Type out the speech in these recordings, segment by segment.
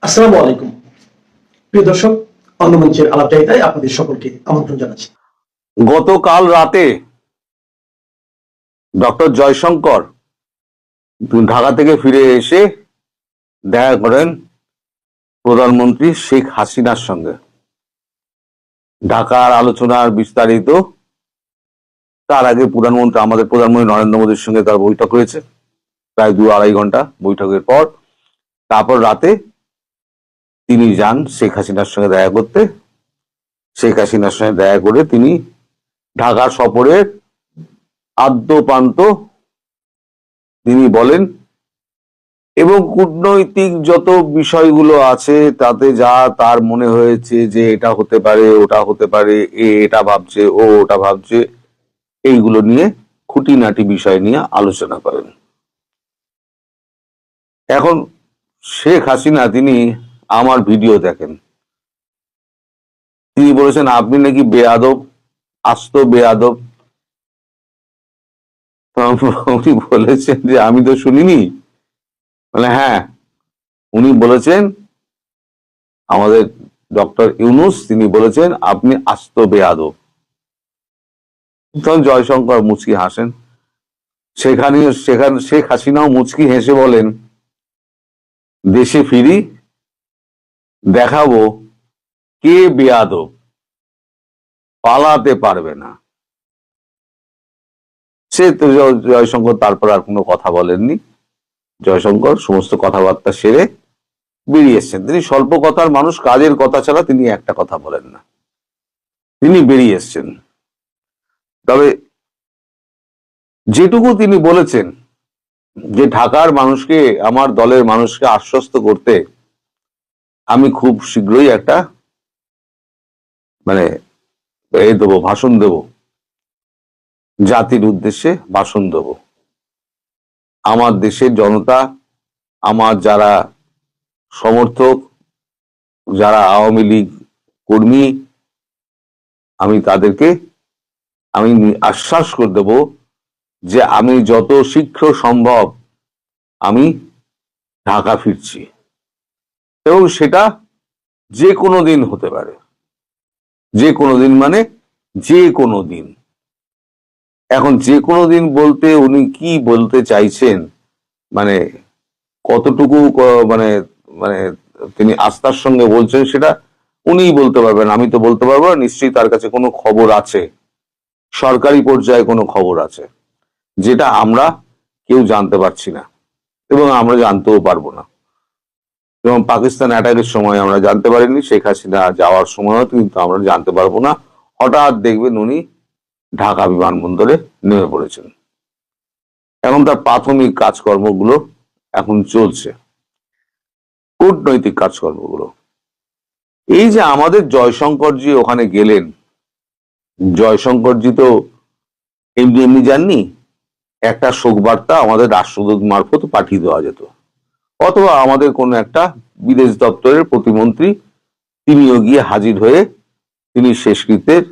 আসসালামু আলাইকুম প্রিয় দর্শক, অন্নমঞ্চের আলাপচারিতায় আপনাদের সকলকে আমন্ত্রণ জানাচ্ছি। গতকাল রাতে ডক্টর জয়শঙ্কর ঢাকা থেকে ফিরে এসে দেখা করেন প্রধানমন্ত্রী শেখ হাসিনার সঙ্গে। ঢাকার আলোচনার বিস্তারিত তার আগে আমাদের প্রধানমন্ত্রী নরেন্দ্র মোদীর সঙ্গে তার বৈঠক হয়েছে প্রায় 2-2.5 ঘন্টা বৈঠকের পর। তারপর রাতে তিনি যান শেখ হাসিনার সঙ্গে দেখা করতে। শেখ হাসিনার সঙ্গে দেখা করে তিনি ঢাকার সফরের আদ্যপ্রান্ত তিনি বলেন এবং কূটনৈতিক যত বিষয়গুলো আছে তাতে যা তার মনে হয়েছে যে এটা হতে পারে, ওটা হতে পারে, এটা ভাবছে, ও ওটা ভাবছে, এইগুলো নিয়ে খুঁটিনাটি বিষয় নিয়ে আলোচনা করেন। এখন শেখ হাসিনা তিনি আমার ভিডিও দেখেন, তিনি বলেছেন আপনি নাকি বেয়াদব, আস্ত বেয়াদব। উনি বলেছেন যে আমি তো শুনিনি। মানে হ্যাঁ, উনি বলেছেন, আমাদের ডক্টর ইউনূস তিনি বলেছেন আপনি আস্ত বেয়াদব। তখন জয়শঙ্কর মুচকি হাসেন। সেখানে শেখ হাসিনাও মুচকি হেসে বলেন দেশে ফিরি দেখাবো কে বেয়াদব, পালাতে পারবে না। সে তো জয়শঙ্কর তারপর আর কোনো কথা বলেননি। জয়শঙ্কর সমস্ত কথাবার্তা সেরে বেরিয়ে এসছেন। তিনি স্বল্প কথার মানুষ, কাজের কথা ছাড়া তিনি একটা কথা বলেন না। তিনি বেরিয়ে এসছেন। তবে যেটুকু তিনি বলেছেন যে ঢাকার মানুষকে, আমার দলের মানুষকে আশ্বস্ত করতে আমি খুব শীঘ্রই একটা দেবো, ভাষণ দেব, জাতির উদ্দেশ্যে ভাষণ দেব। আমার দেশের জনতা, আমার যারা সমর্থক, যারা আওয়ামী লীগ কর্মী, আমি তাদেরকে আমি আশ্বাস করে দেব যে আমি যত শীঘ্র সম্ভব আমি ঢাকা ফিরছি, এবং সেটা যে কোনো দিন হতে পারে। যে কোনো দিন মানে যে কোনো দিন। এখন যে কোনো দিন বলতে উনি কি বলতে চাইছেন, মানে কতটুকু মানে মানে তিনি আস্থার সঙ্গে বলছেন সেটা উনিই বলতে পারবেন, আমি তো বলতে পারবো না। নিশ্চয়ই তার কাছে কোনো খবর আছে, সরকারি পর্যায়ে কোনো খবর আছে, যেটা আমরা কেউ জানতে পারছি না এবং আমরা জানতেও পারবো না। যেমন পাকিস্তান অ্যাটাকের সময় আমরা জানতে পারিনি, শেখ হাসিনা যাওয়ার সময়ও কিন্তু আমরা জানতে পারবো না। হঠাৎ দেখবেন উনি ঢাকা বিমানবন্দরে নেমে পড়েছেন। এখন তার প্রাথমিক কাজকর্মগুলো এখন চলছে, কূটনৈতিক কাজকর্মগুলো। এই যে আমাদের জয়শঙ্করজি ওখানে গেলেন, জয়শঙ্করজি তো এমনি এমনি যাননি। একটা শোক বার্তা আমাদের রাষ্ট্রদূত মারফত পাঠিয়ে দেওয়া যেত, অথবা আমাদের কোনো একটা বিদেশ দপ্তরের প্রতিমন্ত্রী তিনিও গিয়ে হাজির হয়ে তিনি শেষকৃত্যের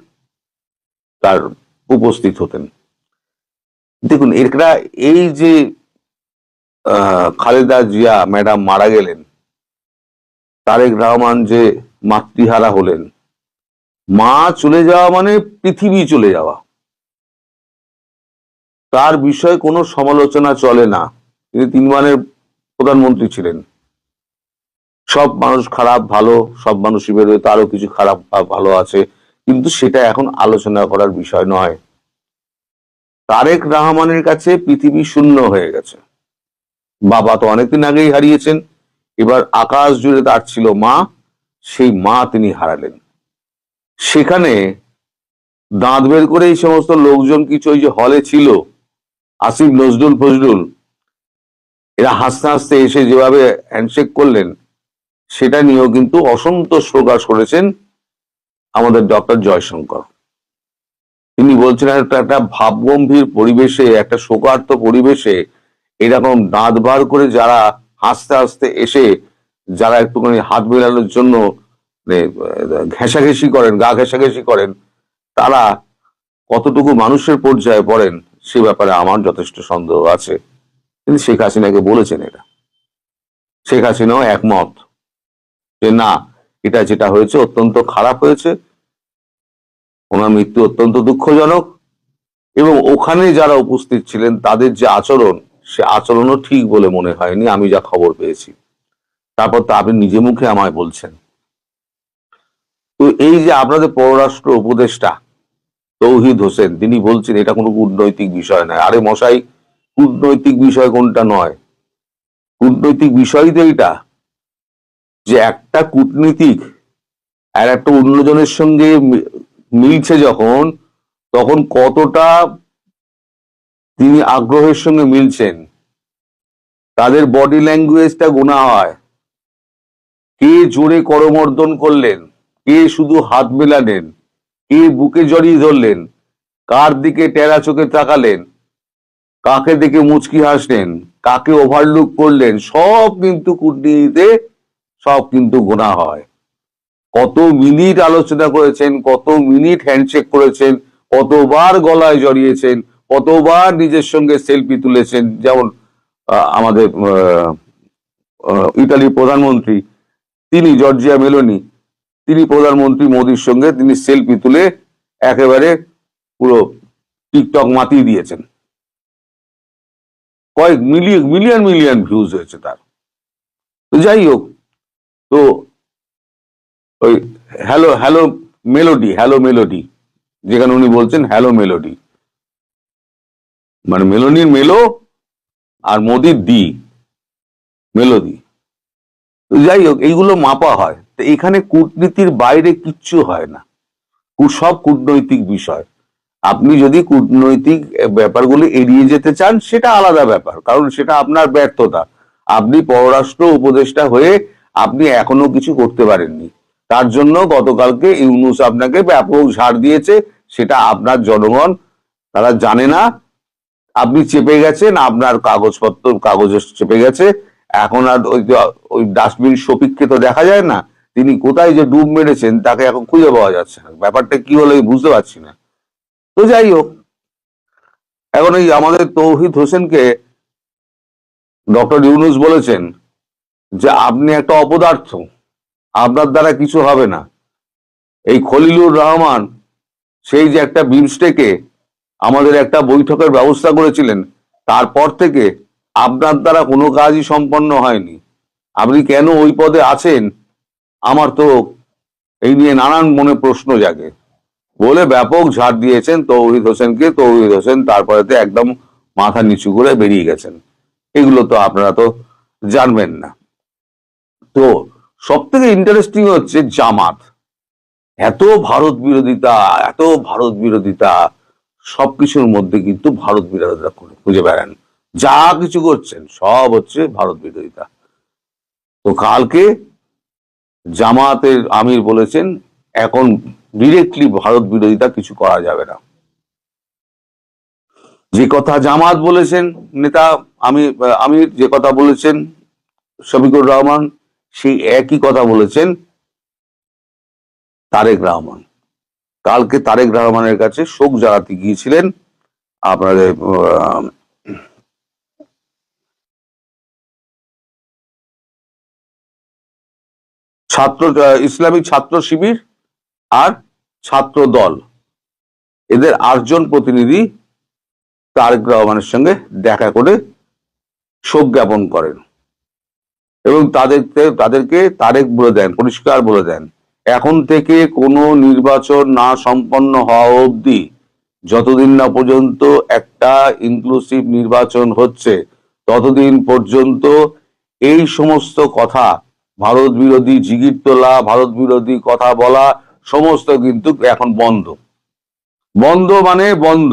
তার উপস্থিত হতেন। দেখুন, এরা এই যে খালেদা জিয়া ম্যাডাম মারা গেলেন, তারেক রহমান যে মাতৃহারা হলেন, মা চলে যাওয়া মানে পৃথিবী চলে যাওয়া, তার বিষয়ে কোনো সমালোচনা চলে না। তিনি 3 বারের প্রধানমন্ত্রী ছিলেন। সব মানুষ খারাপ ভালো, সব মানুষই বেরোয়, তারও কিছু খারাপ ভালো আছে, কিন্তু সেটা এখন আলোচনা করার বিষয় নয়। তারেক রহমানের কাছে পৃথিবী শূন্য হয়ে গেছে। বাবা তো অনেকদিন আগেই হারিয়েছেন, এবার আকাশ জুড়ে তার ছিল মা, সেই মা তিনি হারালেন। সেখানে দাঁত বের করে এই সমস্ত লোকজন কিছু ওই যে হলে ছিল, আসিফ নজরুল ফজরুল, এরা হাসতে হাসতে এসে যেভাবে হ্যান্ডশেক করলেন, সেটা নিয়েও কিন্তু অসন্তোষ প্রকাশ করেছেন আমাদের ডক্টর জয়শঙ্কর। তিনি বলছেন একটা ভাবগম্ভীর পরিবেশে, একটা শোকার্ত পরিবেশে এরকম দাঁত বার করে যারা হাসতে হাসতে এসে যারা একটুখানি হাত মেলানোর জন্য ঘেঁষাঘেঁষি করেন, গা ঘেঁষাঘেঁষি করেন, তারা কতটুকু মানুষের পর্যায়ে পড়েন সে ব্যাপারে আমার যথেষ্ট সন্দেহ আছে। কিন্তু শেখ হাসিনাকে বলেছেন এটা, শেখ হাসিনাও একমত। যে না, এটা যেটা হয়েছে অত্যন্ত খারাপ হয়েছে, ওনার মৃত্যু অত্যন্ত দুঃখজনক, এবং ওখানে যারা উপস্থিত ছিলেন তাদের যে আচরণ, সে আচরণও ঠিক বলে মনে হয়নি আমি যা খবর পেয়েছি। তারপর তো আপনি নিজে মুখে আমায় বলছেন। তো এই যে আপনাদের পররাষ্ট্র উপদেষ্টা তৌহিদ হোসেন, তিনি বলছেন এটা কোনো কূটনৈতিক বিষয় নয়। আরে মশাই, কূটনৈতিক বিষয় কোনটা নয়? কূটনৈতিক বিষয় তো এটা যে একটা কূটনীতিক আর একটা অন্যজনের সঙ্গে মিলছে যখন, তখন কতটা তিনি আগ্রহের সঙ্গে মিলছেন, তাদের বডি ল্যাঙ্গুয়েজটা গোনা হয়। কে জোরে করমর্দন করলেন, কে শুধু হাত মেলালেন, কে বুকে জড়িয়ে ধরলেন, কার দিকে টেরা চোখে তাকালেন, কাকে দেখে মুচকি হাসলেন, কাকে ওভারলুক করলেন, সব কিন্তু কূটনীতিতে সব কিন্তু গোনা হয়। কত মিনিট আলোচনা করেছেন, কত মিনিট হ্যান্ডশেক করেছেন, কতবার গলায় জড়িয়েছেন, কতবার নিজের সঙ্গে সেলফি তুলেছেন। যেমন আমাদের ইতালির প্রধানমন্ত্রী, তিনি জর্জিয়া মেলোনি, তিনি প্রধানমন্ত্রী মোদির সঙ্গে তিনি সেলফি তুলে একেবারে পুরো টিকটক মাতিয়ে দিয়েছেন। কয়েক মিলিয়ন মিলিয়ন মিলিয়ন ভিউজ হয়েছে তার। তো যাই হোক, তো ওই হ্যালো হ্যালো মেলোডি, যেখানে উনি বলছেন হ্যালো মেলোডি, মানে মেলোনির মেলো আর মোদির মেলোডি। তো যাই হোক, এইগুলো মাপা হয়। তো এখানে কূটনীতির বাইরে কিচ্ছু হয় না, সব কূটনৈতিক বিষয়। আপনি যদি কূটনৈতিক ব্যাপারগুলো এড়িয়ে যেতে চান, সেটা আলাদা ব্যাপার, কারণ সেটা আপনার ব্যর্থতা। আপনি পররাষ্ট্র উপদেষ্টা হয়ে আপনি এখনো কিছু করতে পারেননি, তার জন্য গতকালকে ইউনূস আপনাকে ব্যাপক ঝাড় দিয়েছে। সেটা আপনার জনগণ তারা জানে না, আপনি চেপে গেছেন, আপনার কাগজে চেপে গেছে। এখন আর ওই ডাস্টবিন শফিককে তো দেখা যায় না, তিনি কোথায় যে ডুব মেরেছেন তাকে এখন খুঁজে পাওয়া যাচ্ছে না। ব্যাপারটা কি হলো বুঝতে পারছি না। তো যাই হোক, এখন এই আমাদের তৌহিদ হোসেনকে ডক্টর ইউনূস বলেছেন যে আপনি একটা অপদার্থ, আপনার দ্বারা কিছু হবে না। এই খলিলুর রহমান, সেই যে একটা বিমস্টেকে আমাদের একটা বৈঠকের ব্যবস্থা করেছিলেন, তারপর থেকে আপনার দ্বারা কোনো কাজই সম্পন্ন হয়নি। আপনি কেন ওই পদে আছেন, আমার তো এই নিয়ে নানান মনে প্রশ্ন জাগে বলে ব্যাপক ঝাড় দিয়েছেন তৌহিদ হোসেনকে। তৌহিদ হোসেন তারপরেতে একদম মাথা নিচু করে বেরিয়ে গেছেন। এগুলো তো আপনারা তো জানবেন না। তো সব থেকে ইন্টারেস্টিং হচ্ছে জামাত, এত ভারত বিরোধিতা, এত ভারত বিরোধিতা, সবকিছুর মধ্যে কিন্তু ভারত বিরোধিতা খুঁজে বেড়ান। যা কিছু করছেন সব হচ্ছে ভারত বিরোধিতা। তো কালকে জামাতের আমির বলেছেন এখন ডিরেক্টলি ভারত বিরোধিতা কিছু করা যাবে না। যে কথা জামাত বলেছেন নেতা আমির যে কথা বলেছেন শফিকুর রহমান, সেই একই কথা বলেছেন তারেক রহমান। কালকে তারেক রহমানের কাছে শোক জানাতে গিয়েছিলেন আপনাদের ইসলামিক ছাত্র শিবির আর ছাত্র দল, এদের 8 জন প্রতিনিধি তারেক রহমানের সঙ্গে দেখা করে শোক জ্ঞাপন করেন এবং তাদেরকে তারেক বলে দেন, পরিষ্কার বলে দেন, এখন থেকে কোনো নির্বাচন না সম্পন্ন হওয়া অবধি, যতদিন না পর্যন্ত একটা ইনক্লুসিভ নির্বাচন হচ্ছে, ততদিন পর্যন্ত এই সমস্ত কথা, ভারত বিরোধী জিগির তোলা, ভারত বিরোধী কথা বলা, সমস্ত কিন্তু এখন বন্ধ। বন্ধ মানে বন্ধ।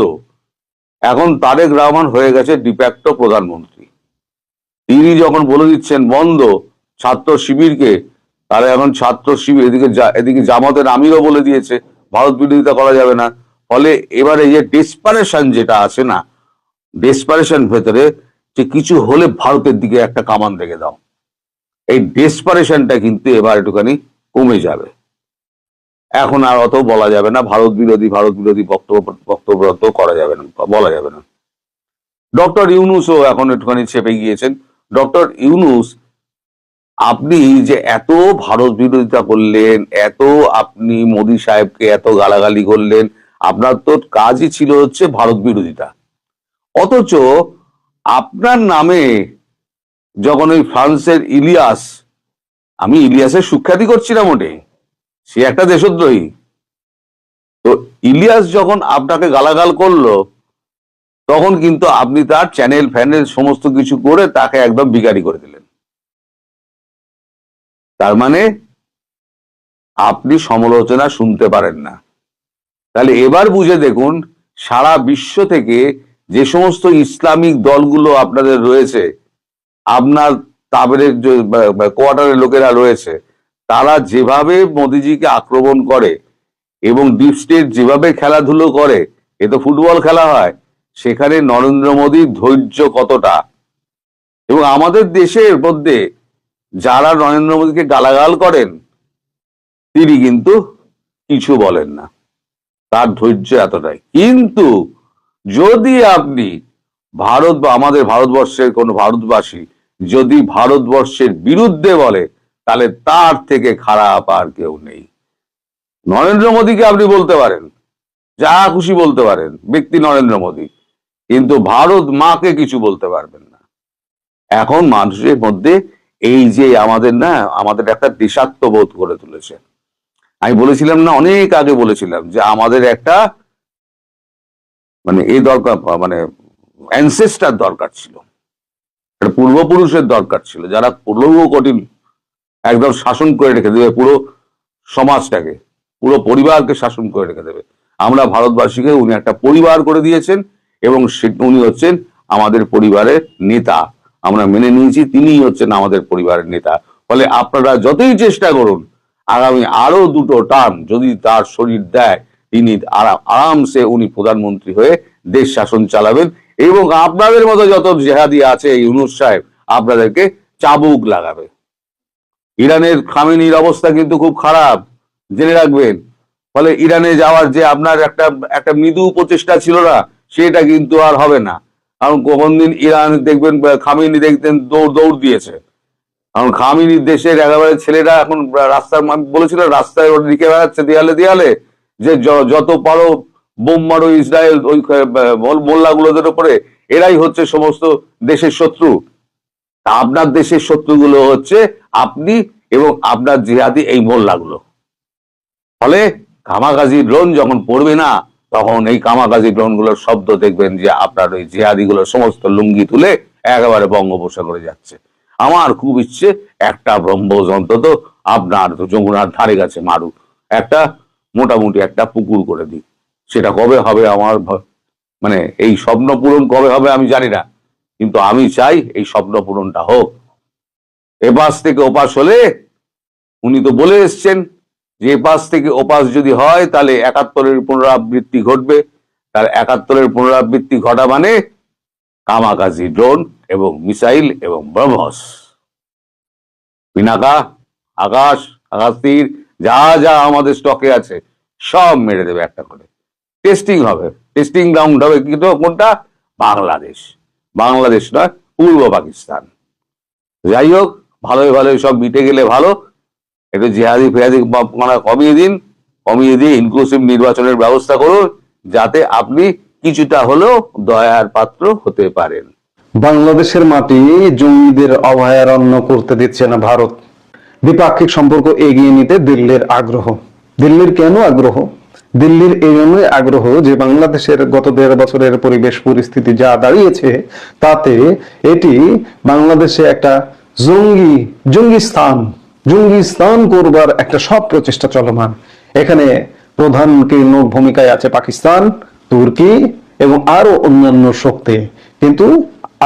এখন তারেক রহমান হয়ে গেছে ডিফ্যাক্টো প্রধানমন্ত্রী। তিনি যখন বলে দিচ্ছেন বন্ধ ছাত্র শিবিরকে, তাহলে এখন ছাত্র শিবির, এদিকে জামাতের আমিরও বলে দিয়েছে ভারত বিরোধিতা করা যাবে না। ফলে এবারে যে ডেসপারেশন যেটা আছে না, ডেসপারেশন ভেতরে যে কিছু হলে ভারতের দিকে একটা কামান রেখে দাও, এই ডেসপারেশনটা কিন্তু এবার একটুখানি কমে যাবে। এখন আর অত বলা যাবে না ভারত বিরোধী বক্তব্য করা যাবে না, বলা যাবে না। ডক্টর ইউনূসও এখন একটুখানি চেপে গিয়েছেন। ডক্টর ইউনূস আপনি যে এত ভারত বিরোধিতা করলেন, এত আপনি মোদী সাহেবকে এত গালাগালি করলেন, আপনার তো কাজই ছিল হচ্ছে ভারত বিরোধিতা। অথচ আপনার নামে যখন ওই ফ্রান্সের ইলিয়াস, আমি ইলিয়াসের সুখ্যাতি করছি না মোটে, সে একটা দেশদ্রোহী, তো ইলিয়াস যখন আপনাকে গালাগাল করলো তখন কিন্তু আপনি তার চ্যানেল ফ্যানেল সমস্ত কিছু করে তাকে একদম বিকারি করে দিলেন। তার মানে আপনি সমালোচনা শুনতে পারেন না। তাহলে এবার বুঝে দেখুন, সারা বিশ্ব থেকে যে সমস্ত ইসলামিক দলগুলো আপনাদের রয়েছে, আপনার তাবরের যে কোয়ার্টারের লোকেরা রয়েছে, তারা যেভাবে মোদিজিকে আক্রমণ করে এবং ডিপ স্টেট যেভাবে খেলাধুলো করে, এ তো ফুটবল খেলা হয়, সেখানে নরেন্দ্র মোদীর ধৈর্য কতটা। এবং আমাদের দেশের মধ্যে যারা নরেন্দ্র মোদীকে গালাগাল করেন তিনি কিন্তু কিছু বলেন না, তার ধৈর্য এতটাই। কিন্তু যদি আপনি ভারত বা আমাদের ভারতবর্ষের কোন ভারতবাসী যদি ভারতবর্ষের বিরুদ্ধে বলে, তাহলে তার থেকে খারাপ আর কেউ নেই। নরেন্দ্র মোদীকে আপনি বলতে পারেন, যা খুশি বলতে পারেন, ব্যক্তি নরেন্দ্র মোদী, কিন্তু ভারত মাকে কিছু বলতে পারবেন না। এখন মানুষের মধ্যে এই যে আমাদের একটা দেশাত্মবোধ করে তুলেছে। আমি বলেছিলাম না, অনেক আগে বলেছিলাম যে আমাদের একটা দরকার, অ্যানসেস্টার দরকার ছিল, একটা পূর্বপুরুষের দরকার ছিল, যারা লৌহ কঠিন একদম শাসন করে রেখে দেবে পুরো সমাজটাকে, পুরো পরিবারকে শাসন করে রেখে দেবে। আমরা ভারতবাসীকে উনি একটা পরিবার করে দিয়েছেন এবং উনি হচ্ছেন আমাদের পরিবারের নেতা। আমরা মেনে নিয়েছি তিনিই হচ্ছেন আমাদের পরিবারের নেতা। ফলে আপনারা যতই চেষ্টা করুন, আগামী আরো 2টো টার্ম যদি তার শরীর দেয়, তিনি আরামসে উনি প্রধানমন্ত্রী হয়ে দেশ শাসন চালাবেন এবং আপনাদের মতো যত জেহাদি আছে ইউনূস সাহেব আপনাদেরকে চাবুক লাগাবে। ইরানের খামেনির অবস্থা কিন্তু খুব খারাপ, জেনে রাখবেন। ফলে ইরানে যাওয়ার যে আপনার একটা মৃদু প্রচেষ্টা ছিল না, সেটা কিন্তু আর হবে না। কারণ কোনদিন ইরান দেখবেন খামেনি দেখতেন দৌড় দিয়েছে, কারণ খামেনির দেশের একেবারে ছেলেরা এখন রাস্তার, আমি বলেছিলাম রাস্তায় ওরা লিখে বেড়াচ্ছে দেয়ালে দেয়ালে যে যত পারো বোম মারো ইসরায়েল ওই মোল্লাগুলোদের উপরে, এরাই হচ্ছে সমস্ত দেশের শত্রু। আপনার দেশের শত্রুগুলো হচ্ছে আপনি এবং আপনার জিহাদি এই মোল্লাগুলো। ফলে কামাগাজি ড্রোন যখন পড়বে না, তখন এই কামাগাজি ড্রোন গুলোর শব্দ দেখবেন যে আপনার ওই জিহাদি গুলো সমস্ত লুঙ্গি তুলে একেবারে বঙ্গোপসাগরে যাচ্ছে। আমার খুব ইচ্ছে একটা ব্রহ্মোস অন্তত আপনার যমুনার ধারে কাছে মারুক, একটা মোটামুটি একটা পুকুর করে দিক। সেটা কবে হবে আমার এই স্বপ্ন পূরণ কবে হবে আমি জানি না, কিন্তু আমি চাই এই স্বপ্ন পূরণটা হোক। এপাশ থেকে ওপাশ হলে, উনি তো বলে এসছেন যে এপাশ থেকে ওপাশ যদি হয় তাহলে 71-এর পুনরাবৃত্তি ঘটবে। তার 71-এর পুনরাবৃত্তি ঘটা মানে কামাকাজি ড্রোন এবং মিসাইল এবং ব্রহ্মস, পিনাকা, আকাশ তীর, যা যা আমাদের স্টকে আছে সব মেরে দেবে একটা করে। টেস্টিং হবে, টেস্টিং গ্রাউন্ড হবে কিন্তু কোনটা? বাংলাদেশ নয়, পূর্ব পাকিস্তান। যাই হোক, ভালোই সব মিটে গেলে ভালো। একটু জিহাদি ফিহাদি কমিয়ে দিয়ে ইনক্লুসিভ নির্বাচনের ব্যবস্থা করুন, যাতে আপনি কিছুটা হলেও দয়ার পাত্র হতে পারেন। বাংলাদেশের মাটি জঙ্গিদের অভয়ারণ্য করতে দিচ্ছে না ভারত। দ্বিপাক্ষিক সম্পর্ক এগিয়ে নিতে দিল্লির আগ্রহ। দিল্লির কেন আগ্রহ? দিল্লির এই জন্যই আগ্রহ যে বাংলাদেশের গত 1.5 বছরের পরিবেশ পরিস্থিতি যা দাঁড়িয়েছে, তাতে এটি বাংলাদেশে একটা জঙ্গি স্থান করবার একটা সব প্রচেষ্টা চলমান। এখানে প্রধান কেন্দ্র ভূমিকায় আছে পাকিস্তান, তুর্কি এবং আরো অন্যান্য শক্তি। কিন্তু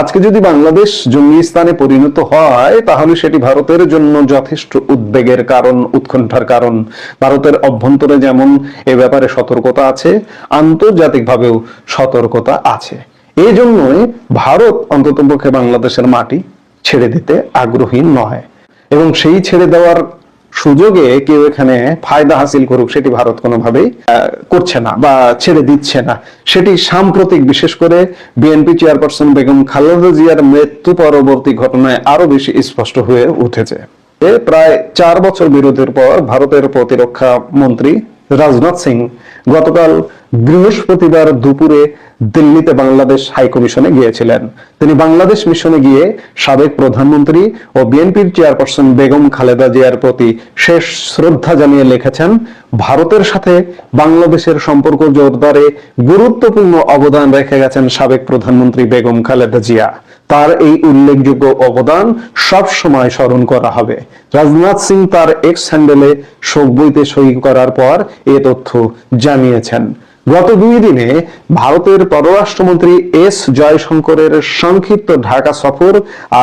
আজকে যদি বাংলাদেশ জঙ্গি স্থানে পরিণত হয়, তাহলে সেটি ভারতের জন্য যথেষ্ট উদ্বেগের কারণ, উৎকণ্ঠার কারণ। ভারতের অভ্যন্তরে যেমন এ ব্যাপারে সতর্কতা আছে, আন্তর্জাতিকভাবেও সতর্কতা আছে। এই জন্যই ভারত অন্ততপক্ষে বাংলাদেশের মাটি ছেড়ে দিতে আগ্রহী নয়, এবং সেই ছেড়ে দেওয়ার সুযোগে কেউ এখানে ফায়দা হাসিল করুক সেটি ভারত কোনোভাবেই করছে না বা ছেড়ে দিচ্ছে না। সেটি সাম্প্রতিক, বিশেষ করে বিএনপি চেয়ারপারসন বেগম খালেদা জিয়ার মৃত্যু পরবর্তী ঘটনায় আরো বেশি স্পষ্ট হয়ে উঠেছে। প্রায় 4 বছর বিরতির পর ভারতের প্রতিরক্ষা মন্ত্রী রাজনাথ সিং গতকাল বৃহস্পতিবার দুপুরে দিল্লিতে বাংলাদেশ হাই কমিশনে গিয়েছিলেন। তিনি বাংলাদেশ মিশনে গিয়ে সাবেক প্রধানমন্ত্রী ও বিএনপির চেয়ারপারসন বেগম খালেদা জিয়ার প্রতি শেষ শ্রদ্ধা জানিয়ে লিখেছেন, ভারতের সাথে বাংলাদেশের সম্পর্ক জোরদারে গুরুত্বপূর্ণ অবদান রেখে গেছেন সাবেক প্রধানমন্ত্রী বেগম খালেদা জিয়া। তার এই উল্লেখযোগ্য অবদান সব সময় স্মরণ করা হবে। রাজনাথ সিং তার এক্স হ্যান্ডেলে শোক বইতে সই করার পর এ তথ্য জানিয়েছেন। গত 2 দিনে ভারতের পররাষ্ট্রমন্ত্রী এস জয়শঙ্করের সংক্ষিপ্ত ঢাকা সফর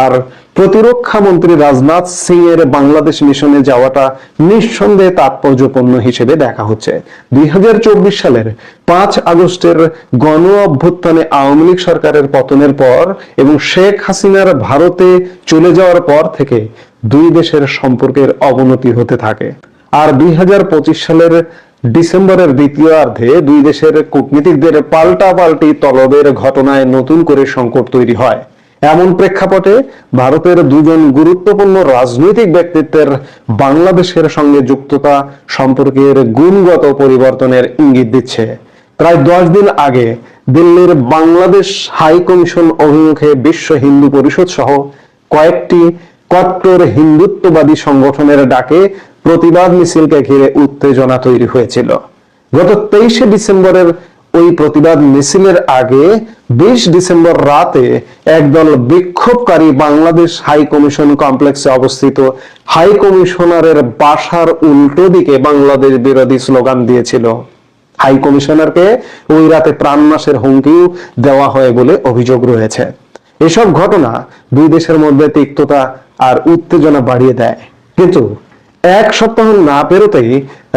আর প্রতিরক্ষা মন্ত্রী রাজনাথ সিং এর বাংলাদেশ মিশনে যাওয়াটা নিঃসন্দেহে তাৎপর্যপূর্ণ হিসেবে দেখা হচ্ছে। 2024 সালের 5 আগস্টের গণ অভ্যুত্থানে আওয়ামী লীগ সরকারের পতনের পর এবং শেখ হাসিনার ভারতে চলে যাওয়ার পর থেকে দুই দেশের সম্পর্কের অবনতি হতে থাকে। আর 2025 সালের ডিসেম্বরের দ্বিতীয়ার্ধে দুই দেশের কূটনীতিকদের পাল্টাপাল্টি তলবের ঘটনায় নতুন করে সংকট তৈরি হয়। এমন প্রেক্ষাপটে ভারতের দুজন গুরুত্বপূর্ণ রাজনৈতিক ব্যক্তিত্বের বাংলাদেশের সঙ্গে যুক্ততা সম্পর্কের গুণগত পরিবর্তনের ইঙ্গিত দিচ্ছে। প্রায় 10 দিন আগে দিল্লির বাংলাদেশ হাই কমিশন অভিমুখে বিশ্ব হিন্দু পরিষদ সহ কয়েকটি কট্টর হিন্দুত্ববাদী সংগঠনের ডাকে প্রতিবাদ মিছিলকে ঘিরে উত্তেজনা তৈরি হয়েছিল। গত 23শে ডিসেম্বরের ওই প্রতিবাদ মিছিলের আগে 20 ডিসেম্বর রাতে একদল বিক্ষোভকারী বাংলাদেশ হাই কমিশন কমপ্লেক্সে অবস্থিত হাই কমিশনারের বাসার উল্টো দিকে বাংলাদেশ বিরোধী স্লোগান দিয়েছিল। হাই কমিশনারকে ওই রাতে প্রাণনাশের হুমকিও দেওয়া হয় বলে অভিযোগ রয়েছে। এসব ঘটনা দুই দেশের মধ্যে তিক্ততা আর উত্তেজনা বাড়িয়ে দেয়। কিন্তু 1 সপ্তাহ না পেরোতেই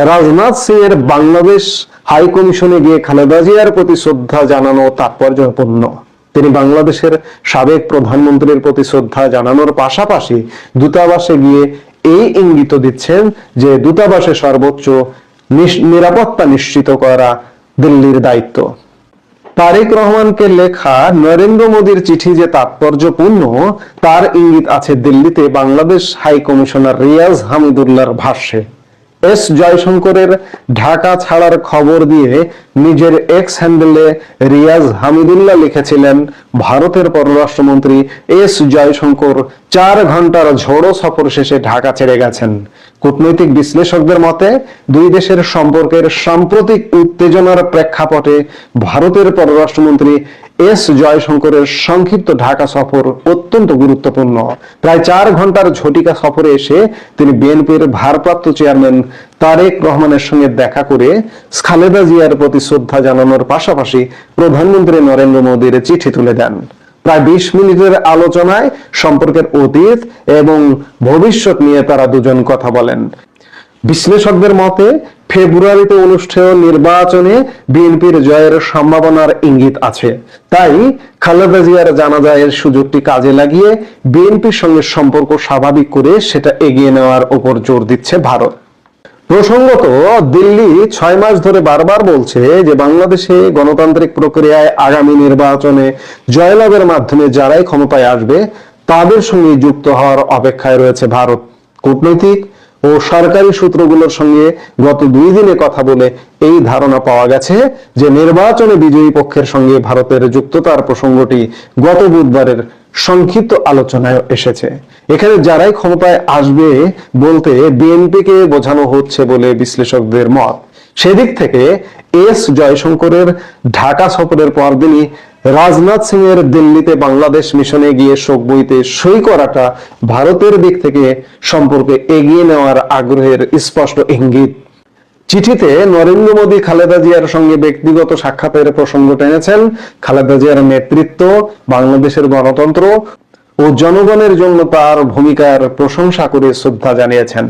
রাজনাথ সিং এর বাংলাদেশ হাই কমিশনে গিয়ে খালেদা জিয়ার প্রতি শ্রদ্ধা জানানো তাৎপর্যপূর্ণ। তিনি বাংলাদেশের সাবেক প্রধানমন্ত্রীর প্রতি শ্রদ্ধা জানানোর পাশাপাশি দূতাবাসে গিয়ে এই ইঙ্গিত দিচ্ছেন যে দূতাবাসে সর্বোচ্চ নিরাপত্তা নিশ্চিত করা দিল্লির দায়িত্ব। তারেক রহমানকে লেখা নরেন্দ্র মোদীর চিঠি যে তাৎপর্যপূর্ণ তার ইঙ্গিত আছে দিল্লিতে বাংলাদেশ হাই কমিশনার রিয়াজ হামিদুল্লাহর ভাষ্যে। এস জয়শঙ্করের ঢাকা ছাড়ার খবর দিয়ে নিজের এক্স হ্যান্ডেলে রিয়াজ হামিদুল্লাহ লিখেছিলেন, ভারতের পররাষ্ট্রমন্ত্রী এস জয়শঙ্কর 4 ঘন্টার ঝোড়ো সফর শেষে ঢাকা ছেড়ে গেছেন। কূটনৈতিক বিশ্লেষকদের মতে দুই দেশের সম্পর্কের সাম্প্রতিক উত্তেজনার প্রেক্ষাপটে ভারতের পররাষ্ট্রমন্ত্রী এস জয়শঙ্করের সংক্ষিপ্ত ঢাকা সফর অত্যন্ত গুরুত্বপূর্ণ। প্রায় 4 ঘন্টার ঝটিকা সফরে এসে তিনি বিএনপির ভারপ্রাপ্ত চেয়ারম্যান তারেক রহমানের সঙ্গে দেখা করে খালেদা জিয়ার প্রতি শ্রদ্ধা জানানোর পাশাপাশি প্রধানমন্ত্রী নরেন্দ্র মোদীর চিঠি তুলে দেন। প্রায় 20 মিনিটের আলোচনায় সম্পর্কের অতীত এবং ভবিষ্যৎ নিয়ে তারা দুজন কথা বলেন। বিশ্লেষকদের মতে ফেব্রুয়ারিতে অনুষ্ঠেয় নির্বাচনে বিএনপির জয়ের সম্ভাবনার ইঙ্গিত আছে। তাই খালেদা জিয়ার জানাজায়ের সুযোগটি কাজে লাগিয়ে বিএনপির সঙ্গে সম্পর্ক স্বাভাবিক করে সেটা এগিয়ে নেওয়ার উপর জোর দিচ্ছে ভারত। প্রসঙ্গত, দিল্লি 6 মাস ধরে বারবার বলছে যে বাংলাদেশে গণতান্ত্রিক প্রক্রিয়ায় আগামী নির্বাচনে জয়লাভের মাধ্যমে যারাই ক্ষমতায় আসবে তাদের সঙ্গে যুক্ত হওয়ার অপেক্ষায় রয়েছে ভারত। কূটনৈতিক ও সরকারি সূত্রগুলোর সঙ্গে গত 2 দিনে কথা বলে এই ধারণা পাওয়া গেছে যে নির্বাচনে বিজয়ী পক্ষের সঙ্গে ভারতের যুক্ততার প্রসঙ্গটি গত বুধবারের সংক্ষিপ্ত আলোচনায় এসেছে। এখানে যারাই ক্ষমতায় আসবে বলতে বিএনপিকে বোঝানো হচ্ছে বলে বিশ্লেষকদের মত। সেদিক থেকে এস জয়শঙ্করের ঢাকা সফরের পরদিনই রাজনাথ সিং এর দিল্লিতে বাংলাদেশ মিশনে গিয়ে শোক বইতে সই করাটা ভারতের দিক থেকে সম্পর্কে এগিয়ে নেওয়ার আগ্রহের স্পষ্ট ইঙ্গিত। চিঠিতে নরেন্দ্র মোদী খালেদা জিয়ার সঙ্গে ব্যক্তিগত সাক্ষাতের প্রসঙ্গ টেনেছেন। খালেদা জিয়ার নেতৃত্ব, বাংলাদেশের গণতন্ত্র ও জনগণের জন্য তার ভূমিকার প্রশংসা করে শ্রদ্ধা জানিয়েছেন।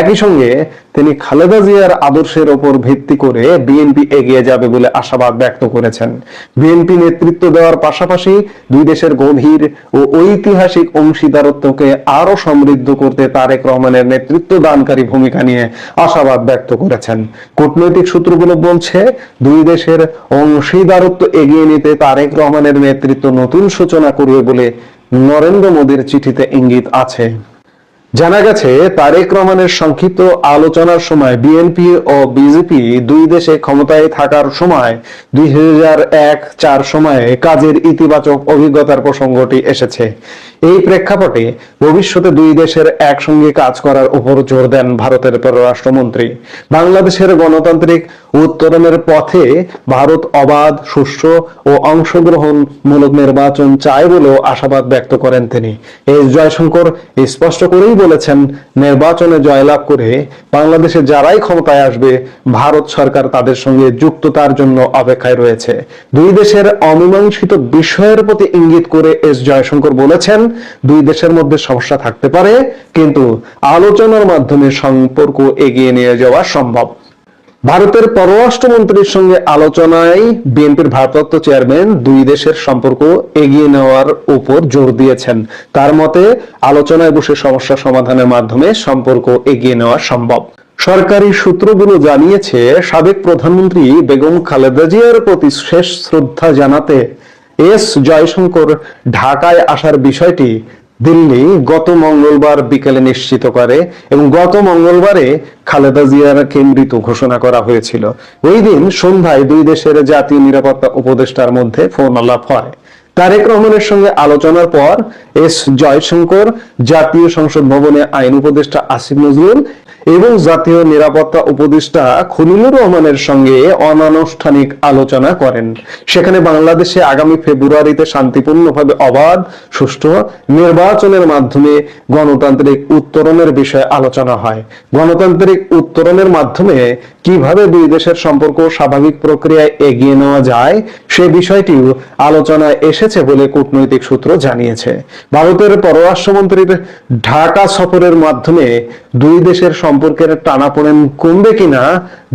একই সঙ্গে তিনি খালেদা জিয়ার আদর্শের ওপর ভিত্তি করে বিএনপি এগিয়ে যাবে বলে আশাবাদ ব্যক্ত করেছেন। বিএনপি নেতৃত্ব দেওয়ার পাশাপাশি দুই দেশের গভীর ও ঐতিহাসিক অংশীদারত্বকে আরো সমৃদ্ধ করতে তারেক রহমানের নেতৃত্ব দানকারী ভূমিকা নিয়ে আশাবাদ ব্যক্ত করেছেন। কূটনৈতিক সূত্রগুলো বলছে দুই দেশের অংশীদারত্ব এগিয়ে নিতে তারেক রহমানের নেতৃত্ব নতুন সূচনা করবে বলে নরেন্দ্র মোদীর চিঠিতে ইঙ্গিত আছে। জানা গেছে তারেক রহমানের সংক্ষিপ্ত আলোচনার সময় বিএনপি ও বিজেপি দুই দেশে ক্ষমতায় থাকার সময় 2001-4 সময়ে কাজের ইতিবাচক অভিজ্ঞতার প্রসঙ্গটি এসেছে। এই প্রেক্ষাপটে ভবিষ্যতে দুই দেশের একসঙ্গে কাজ করার উপর জোর দেন ভারতের পররাষ্ট্রমন্ত্রী। বাংলাদেশের গণতান্ত্রিক উত্তরণের পথে ভারত অবাধ, সুষ্ঠু ও অংশগ্রহণমূলক নির্বাচন চায় বলেও আশাবাদ ব্যক্ত করেন তিনি। এস জয়শঙ্কর স্পষ্ট করেই বলেছেন, নির্বাচনে জয়লাভ করে বাংলাদেশে যারাই ক্ষমতায় আসবে ভারত সরকার তাদের সঙ্গে যুক্ততার জন্য অপেক্ষায় রয়েছে। দুই দেশের অমীমাংসিত বিষয়ের প্রতি ইঙ্গিত করে এস জয়শঙ্কর বলেছেন, দুই দেশের মধ্যে সমস্যা থাকতে পারে, কিন্তু আলোচনার মাধ্যমে সম্পর্ক এগিয়ে নিয়ে যাওয়া সম্ভব। ভারতের পররাষ্ট্রমন্ত্রীর সঙ্গে আলোচনায় বিএনপির ভারপ্রাপ্ত চেয়ারম্যান দুই দেশের সম্পর্ক এগিয়ে নেওয়ার উপর জোর দিয়েছেন। তার মতে, আলোচনায় বসে সমস্যা সমাধানের মাধ্যমে সম্পর্ক এগিয়ে নেওয়া সম্ভব। সরকারি সূত্রগুলো জানিয়েছে, সাবেক প্রধানমন্ত্রী বেগম খালেদা জিয়ার প্রতি শেষ শ্রদ্ধা জানাতে এস জয়শঙ্কর ঢাকায় আসার বিষয়টি দিল্লি গত মঙ্গলবার বিকেলে নিশ্চিত করে এবং গত মঙ্গলবারে খালেদা জিয়াকে মৃত ঘোষণা করা হয়েছিল। ওই দিন সন্ধ্যায় দুই দেশের জাতীয় নিরাপত্তা উপদেষ্টার মধ্যে ফোন আলাপ হয়। তারেক রহমানের সঙ্গে আলোচনার পর এস জয়শঙ্কর জাতীয় সংসদ ভবনে আইন উপদেষ্টা আসিফ নজরুল এবং জাতীয় নিরাপত্তা উপদেষ্টা খলিলুর রহমানের সঙ্গে অনানুষ্ঠানিক আলোচনা করেন। সেখানে বাংলাদেশে আগামী ফেব্রুয়ারিতে শান্তিপূর্ণভাবে অবাধ, সুষ্ঠু নির্বাচনের মাধ্যমে গণতান্ত্রিক উত্তরণের বিষয়ে আলোচনা হয়। গণতান্ত্রিক উত্তরণের মাধ্যমে কিভাবে দুই দেশের সম্পর্ক স্বাভাবিক প্রক্রিয়ায় এগিয়ে নেওয়া যায় সে বিষয়টিও আলোচনায় এসেছে বলে কূটনৈতিক সূত্র জানিয়েছে। ভারতের পররাষ্ট্রমন্ত্রীর ঢাকা সফরের মাধ্যমে দুই দেশের সম্পর্কের টানাপোড়েন কমবে কিনা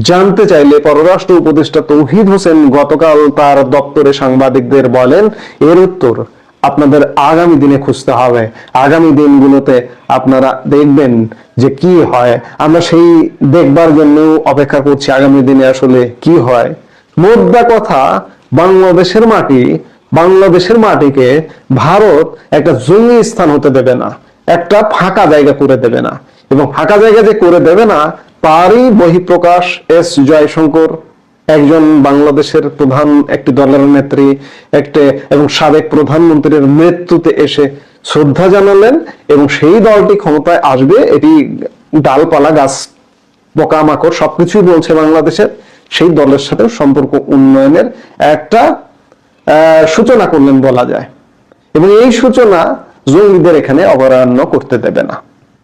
জানতে চাইলে পররাষ্ট্র উপদেষ্টা তৌহিদ হোসেন গতকাল তার দপ্তরে সাংবাদিকদের বলেন, এর উত্তর আপনাদের আগামী দিনে খুঁজতে হবে। আগামী দিনগুলোতে আপনারা দেখবেন যে কি হয়। আমরা সেই দেখবার জন্য অপেক্ষা করছি আগামী দিনে আসলে কি হয়। মোদ্দা কথা, বাংলাদেশের মাটিকে ভারত একটা জঙ্গি স্থান হতে দেবে না, একটা ফাঁকা জায়গা করে দেবে না। এবং ফাঁকা জায়গা যে করে দেবে না তারই বহিঃপ্রকাশ এস জয়শঙ্কর, একজন বাংলাদেশের প্রধান একটি দলের নেত্রী এবং সাবেক প্রধানমন্ত্রীর মৃত্যুতে এসে শ্রদ্ধা জানালেন এবং সেই দলটি ক্ষমতায় আসবে, এটি ডালপালা গাছ পোকামাকড় সবকিছুই বলছে বাংলাদেশের, সেই দলের সাথে সম্পর্ক উন্নয়নের একটা সূচনা করলেন বলা যায়। এবং এই সূচনা জঙ্গিদের এখানে অবরান্য করতে দেবে না।